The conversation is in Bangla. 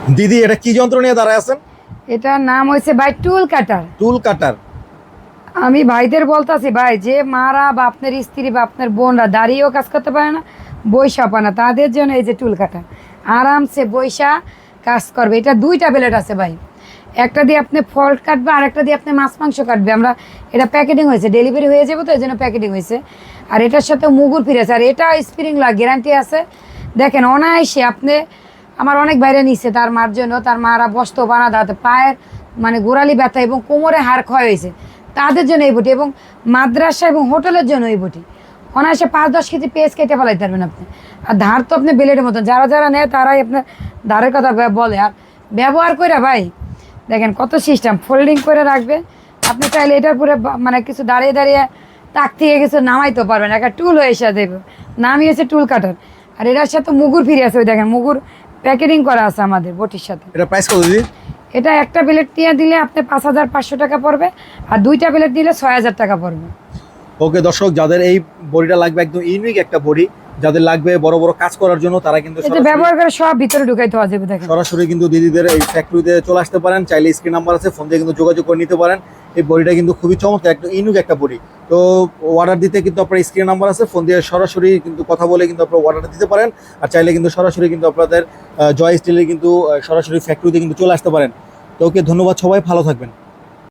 দিদি এটা কি যন্ত্র নিয়ে দাঁড়ায় আছেন? এটার নাম হয়েছে ভাই টুল কাটার। টুল কাটার। আমি ভাইদের বলতাছি ভাই, যে মারা বা আপনার স্ত্রী বা আপনার বোনরা দাঁড়িয়েও কাজ করতে পারে না, বৈশা পায় না, তাদের জন্য এই যে টুল কাটার আরামসে বৈশা কাজ করবে। এটা দুইটা ব্লেড আছে ভাই, একটা দিয়ে আপনি ফল কাটবে আর একটা দিয়ে আপনি মাছ মাংস কাটবে। আমরা এটা প্যাকেটিং হয়েছে, ডেলিভারি হয়ে যাবে, তো এই জন্য প্যাকেটিং হয়েছে। আর এটার সাথে মুগুর ফিরেছে, আর এটা স্প্রিং লাগ গ্যারান্টি আছে। দেখেন অনায়াসে আপনি, আমার অনেক বাইরে নিচ্ছে তার মার জন্য, তার মারা বস্ত বানা দাঁড়াতে পায়ের মানে গোড়ালি ব্যথা এবং কোমরে হাড় ক্ষয় হয়েছে, তাদের জন্য এই বটি, এবং মাদ্রাসা এবং হোটেলের জন্য এই বটি। অনায়াসে 5-10 কেজি পেঁয়াজ কেটে ফেলাইতে পারবেন আপনি। আর ধার তো আপনি বেলেটের মতন, যারা যারা নেয় তারাই আপনার ধারের কথা বলে। আর ব্যবহার করে ভাই দেখেন কত সিস্টেম, ফোল্ডিং করে রাখবে। আপনি চাইলে এটার পরে মানে কিছু দাঁড়িয়ে দাঁড়িয়ে তাক থেকে কিছু নামাইতে পারবেন। একটা টুল হয়ে এসে দেবে, নামই হয়েছে টুল কাটার। আর এটার সাথে মুগুর ফিরে আছে, ওই দেখেন মুগুর প্যাকেটিং করা আছে আমাদের বটির সাথে। এটা প্রাইস কত দিদি? এটা একটা প্লেট দিয়ে দিলে আপনি 5,500 টাকা পড়বে, আর দুইটা প্লেট দিলে 6,000 টাকা পড়বে। ওকে দর্শক, যাদের এই বড়িটা লাগবে, একদম ইউনিক একটা বড়ি, যাদের লাগবে বড় বড় কাজ করার জন্য, তারা কিন্তু এটা ব্যবহার করে সব ভিতরে ঢুকাইতে হবে। দেখেন সরাসরি কিন্তু দিদিদের এই ফ্যাক্টরিতে চলে আসতে পারেন। চাইলে স্ক্রিন নাম্বার আছে, ফোন দিয়ে কিন্তু যোগাযোগ করে নিতে পারেন। এই বড়িটা কিন্তু খুবই চমৎকার, একটা ইউনিক একটা বড়ি। তো অর্ডার দিতে কিন্তু আপনার স্ক্রিন নাম্বার আছে, ফোন দিয়ে সরাসরি কিন্তু কথা বলে কিন্তু আপনারা অর্ডারটা দিতে পারেন। আর চাইলে কিন্তু সরাসরি কিন্তু আপনাদের জয় স্টিলের কিন্তু সরাসরি ফ্যাক্টরিতে কিন্তু চলে আসতে পারেন। তো ওকে ধন্যবাদ, সবাই ভালো থাকবেন।